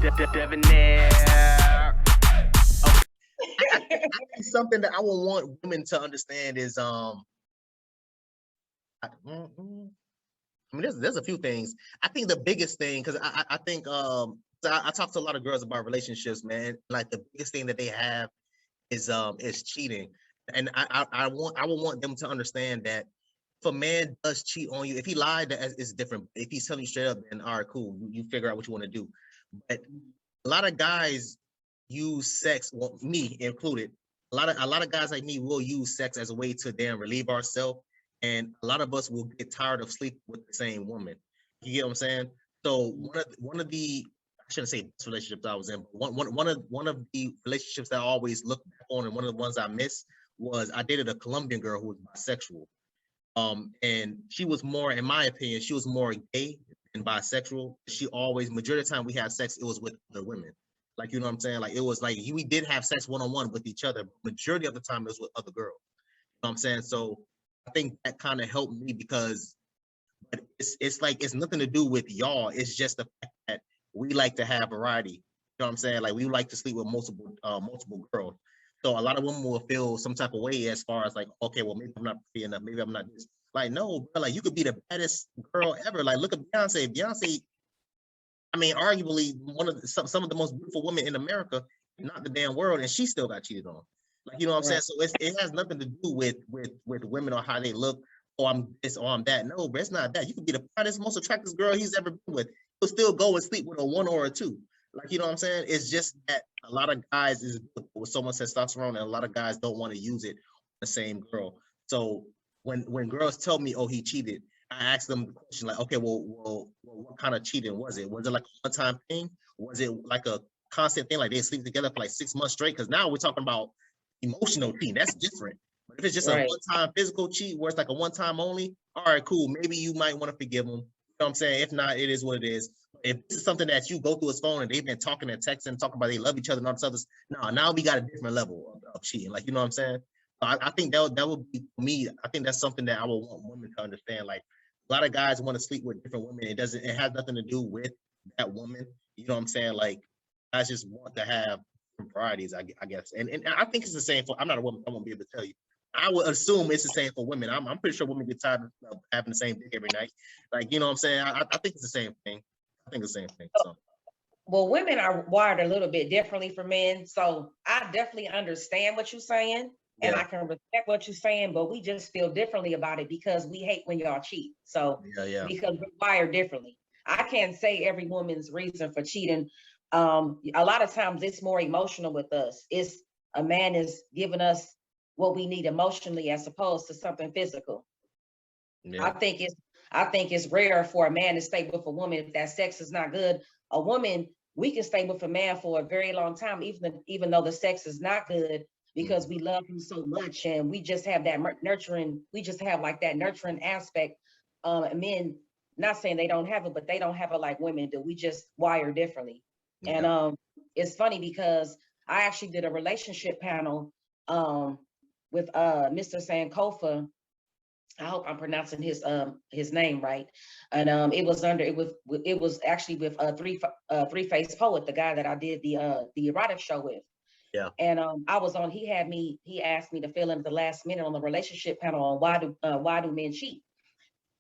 Debonair. I think something that I would want women to understand is I mean, there's a few things. I think the biggest thing, because I think I talk to a lot of girls about relationships, man. Like the biggest thing that they have is cheating, and I would want them to understand that if a man does cheat on you, if he lied, that is different. If he's telling you straight up, then all right, cool, you figure out what you want to do. But a lot of guys use sex, well, me included. A lot of guys like me will use sex as a way to relieve ourselves, and a lot of us will get tired of sleeping with the same woman. You get what I'm saying? So one of the I shouldn't say best relationships I was in, but one of the relationships that I always look back on, and one of the ones I miss was I dated a Colombian girl who was bisexual. And she was more, in my opinion, she was more gay than bisexual. She always, majority of the time we had sex, it was with other women. Like, you know what I'm saying? Like, it was like, we did have sex one-on-one with each other. But majority of the time it was with other girls. You know what I'm saying? So I think that kind of helped me because it's like, it's nothing to do with y'all. It's just the fact that we like to have variety. You know what I'm saying? Like, we like to sleep with multiple girls. So a lot of women will feel some type of way as far as like, okay, well, maybe I'm not pretty enough. Maybe I'm not this. Like, no, bro, like you could be the baddest girl ever. Like, look at Beyonce. Beyonce, I mean, arguably one of some of the most beautiful women in America, not the damn world, and she still got cheated on. Like, you know what I'm saying? So it has nothing to do with women or how they look. Oh, I'm this or I'm that. No, but it's not that. You could be the baddest, most attractive girl he's ever been with. He'll still go and sleep with a 1 or a 2. Like, you know what I'm saying? It's just that a lot of guys is with so much testosterone, and a lot of guys don't want to use it on the same girl. So when girls tell me, oh, he cheated, I ask them the question like, okay, well, what kind of cheating was it? Was it like a one-time thing? Was it like a constant thing, like they sleep together for like 6 months straight? Because now we're talking about emotional cheating. That's different. But if it's just a one-time physical cheat where it's like a one-time only, all right, cool. Maybe you might want to forgive them. You know what I'm saying? If not, it is what it is. If this is something that you go through his phone and they've been talking and texting, talking about they love each other and all this other, now we got a different level of cheating. Like, you know what I'm saying? I think that would be for me. I think that's something that I would want women to understand. Like, a lot of guys want to sleep with different women. It has nothing to do with that woman. You know what I'm saying? Like, guys just want to have varieties, I guess. And I think it's the same for, I'm not a woman, I won't be able to tell you. I would assume it's the same for women. I'm pretty sure women get tired of having the same dick every night. Like, you know what I'm saying? I think it's the same thing. I think it's the same thing. So. Well, women are wired a little bit differently from men. So I definitely understand what you're saying. And I can respect what you're saying, but we just feel differently about it because we hate when y'all cheat. So because we're wired differently. I can't say every woman's reason for cheating. A lot of times it's more emotional with us. It's a man is giving us what we need emotionally as opposed to something physical. I think it's rare for a man to stay with a woman if that sex is not good. A woman, we can stay with a man for a very long time, even though the sex is not good, because we love him so much and we just have that nurturing, we just have like that nurturing aspect. Men, not saying they don't have it, but they don't have it like women do. We just wire differently. And it's funny because I actually did a relationship panel with Mr. Sankofa. I hope I'm pronouncing his name right. And it was actually with Three Face Poet, the guy that I did the erotic show with. Yeah. And I was on, he asked me to fill in at the last minute on the relationship panel on why do men cheat?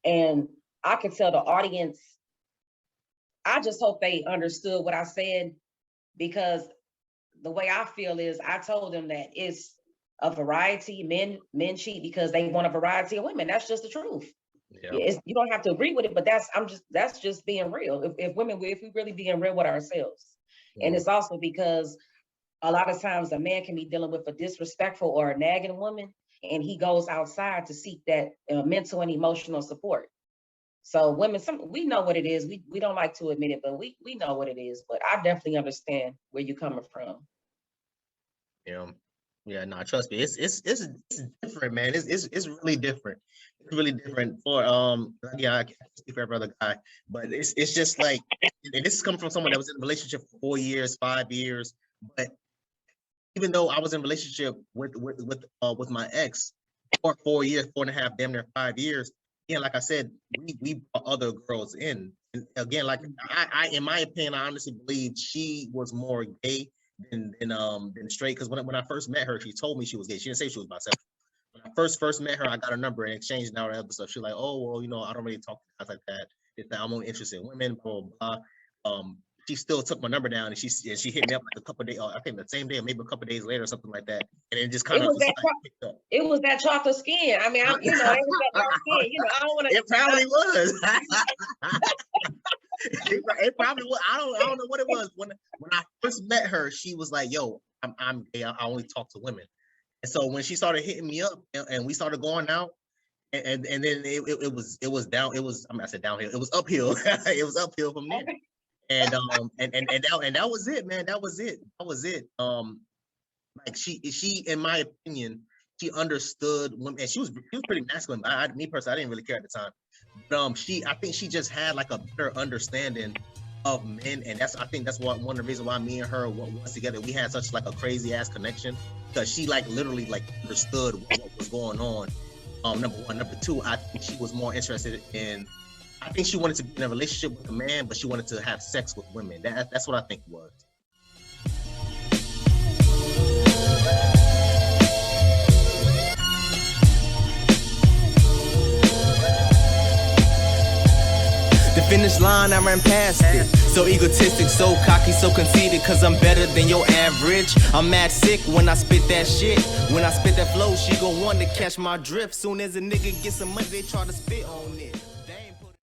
And I could tell the audience, I just hope they understood what I said, because the way I feel is I told them that it's a variety. Men cheat because they want a variety of women. That's just the truth. Yeah. You don't have to agree with it, but that's just being real. If we really being real with ourselves. And it's also because a lot of times a man can be dealing with a disrespectful or a nagging woman, and he goes outside to seek that mental and emotional support. So women, we know what it is. We don't like to admit it, but we know what it is. But I definitely understand where you're coming from. Yeah, no, trust me, it's different, man. It's really different. It's really different for I can't speak for every other guy, but it's just like, and this is coming from someone that was in a relationship for 4 years, 5 years. But even though I was in a relationship with my ex for 4 years, 4.5, damn near 5 years, like I said, we brought other girls in. And again, like I in my opinion, I honestly believe she was more gay than straight. Because when I first met her, she told me she was gay. She didn't say she was bisexual. When I first met her, I got her number and exchanged and all that other stuff. She's like, oh well, I don't really talk to guys like that. It's that I'm only interested in women, blah blah blah. She still took my number down and she hit me up like a couple of days, I think the same day or maybe a couple of days later or something like that. And it just kind of picked up. It was that chocolate skin. I mean, it was that dark skin. I don't want to. It probably was. It probably was. I don't know what it was. When I first met her, she was like, "Yo, I'm gay. I only talk to women." And so when she started hitting me up and we started going out, and then it was down. It was I said downhill. It was uphill. It was uphill from there. And that was it, man. That was it. Like she, in my opinion, she understood women, and she was pretty masculine. Me personally, I didn't really care at the time. But I think she just had like a better understanding of men, and I think that's one of the reasons why me and her was together. We had such like a crazy ass connection because she like literally like understood what was going on. Number one, number two, I think she was more interested in. I think she wanted to be in a relationship with a man, but she wanted to have sex with women. That's what I think it was. The finish line, I ran past it. So egotistic, so cocky, so conceited, cause I'm better than your average. I'm mad sick when I spit that shit. When I spit that flow, she gon' want to catch my drift. Soon as a nigga get some money, they try to spit on it.